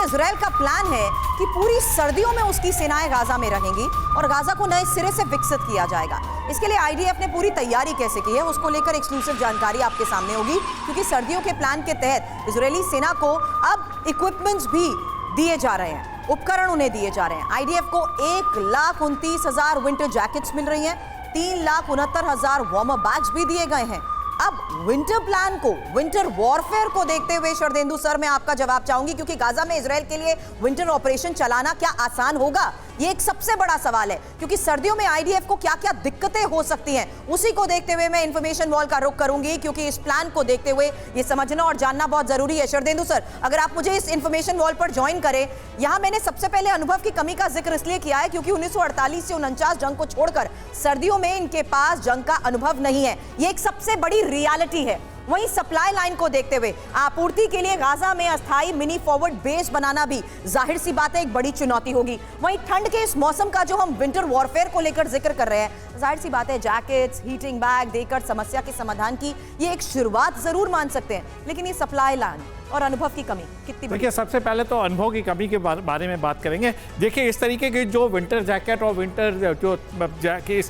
Israel का plan है कि पूरी सर्दियों में उसकी सेनाएं गाजा में रहेंगी और गाजा को नए सिरे से विकसित किया जाएगा। इसके लिए आईडीएफ ने पूरी तैयारी कैसे की है उसको लेकर एक्सक्लूसिव जानकारी आपके सामने होगी, क्योंकि सर्दियों के प्लान के तहत इजरायली सेना को अब इक्विपमेंट्स भी दिए जा रहे हैं, उपकरण उन्हें दिए जा रहे हैं। आईडीएफ को 1,29,000 विंटर जैकेट्स मिल रही हैं, 3,69,000 वार्मर बैग्स भी दिए गए हैं। अब विंटर प्लान को, विंटर वॉरफेयर को देखते हुए शरदेंदु सर, मैं आपका जवाब चाहूंगी, क्योंकि गाजा में इजराइल के लिए विंटर ऑपरेशन चलाना क्या आसान होगा? ये एक सबसे बड़ा सवाल है, क्योंकि सर्दियों में आईडीएफ को क्या क्या दिक्कतें हो सकती हैं, उसी को देखते हुए मैं इंफॉर्मेशन वॉल का रुख करूंगी, क्योंकि इस प्लान को देखते हुए ये समझना और जानना बहुत जरूरी है। शरदेंदु सर, अगर आप मुझे इस इंफॉर्मेशन वॉल पर ज्वाइन करें। यहां मैंने सबसे पहले अनुभव की कमी का जिक्र इसलिए किया है क्योंकि 1948 से 49 जंग को छोड़कर सर्दियों में इनके पास जंग का अनुभव नहीं है। ये एक सबसे बड़ी रियलिटी है। वहीं सप्लाई लाइन को देखते हुए आपूर्ति के लिए गाजा में अस्थायी मिनी फॉरवर्ड बेस बनाना भी जाहिर सी बात है एक बड़ी चुनौती होगी। वहीं ठंड के इस मौसम का जो हम विंटर वॉरफेयर को लेकर जिक्र कर रहे हैं, जाहिर सी बात है जैकेट्स, हीटिंग बैग देकर समस्या के समाधान की ये एक शुरुआत जरूर मान सकते हैं, लेकिन ये सप्लाई लाइन और अनुभव की कमी कितनी? देखिए, सबसे पहले तो अनुभव की कमी के बारे में बात करेंगे। देखिए, इस तरीके के जो विंटर जैकेट और विंटर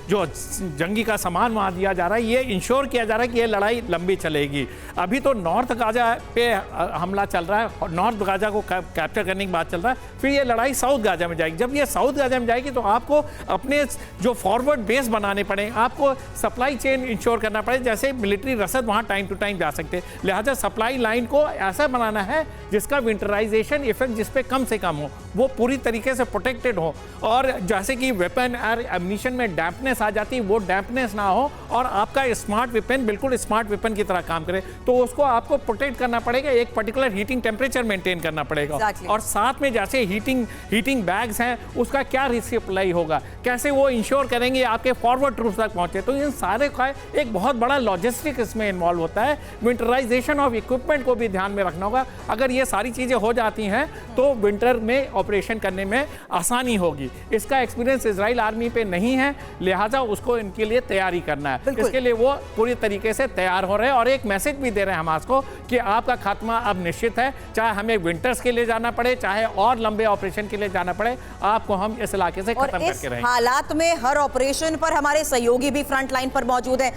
जो जंगी का सामान वहाँ दिया जा रहा है, ये इंश्योर किया जा रहा है कि ये लड़ाई लंबी चलेगी। अभी तो नॉर्थ गाजा पे हमला चल रहा है, नॉर्थ गाजा को कैप्चर करने की बात चल रहा है, फिर ये लड़ाई साउथ गाजा में जाएगी। जब ये साउथ गाजा में जाएगी तो आपको अपने जो फॉरवर्ड बेस बनाने पड़े, आपको सप्लाई चेन इंश्योर करना पड़े, जैसे मिलिट्री रसद वहाँ टाइम टू टाइम जा सकते हैं। लिहाजा सप्लाई लाइन को ऐसा बनाना है जिसका विंटराइजेशन इफेक्ट जिस पे कम से कम हो, वो पूरी तरीके से प्रोटेक्टेड हो, और जैसे कि वेपन और एमिनिशन में डैम्पनेस आ जाती है, वो डैम्पनेस ना हो और आपका स्मार्ट वेपन बिल्कुल स्मार्ट वेपन की तरह काम करे, तो उसको आपको प्रोटेक्ट करना पड़ेगा, एक पर्टिकुलर हीटिंग टेम्परेचर मेंटेन करना पड़ेगा। और साथ में जैसे हीटिंग बैग्स हैं, उसका क्या रिसप्लाई होगा, कैसे वो इंश्योर करेंगे आपके फॉरवर्ड ट्रूप्स तक पहुंचे, तो इन सारे का एक बहुत बड़ा लॉजिस्टिक इसमें इन्वॉल्व होता है। विंटराइजेशन ऑफ इक्विपमेंट को भी ध्यान में रखना होगा। अगर ये सारी चीजें हो जाती हैं तो विंटर में ऑपरेशन करने में आसानी होगी। इसका एक्सपीरियंस इजराइल आर्मी पे नहीं है, लिहाजा उसको इनके लिए तैयारी करना है। इसके लिए वो पूरी तरीके से तैयार हो रहे हैं और एक मैसेज भी दे रहे हैं हमास को कि आपका खात्मा अब निश्चित है, चाहे हमें विंटर्स के लिए जाना पड़े, चाहे और लंबे ऑपरेशन के लिए जाना पड़े, आपको हम इस इलाके से खत्म करके रहेंगे। हालात में हर ऑपरेशन पर हमारे सहयोगी भी फ्रंट लाइन पर मौजूद है।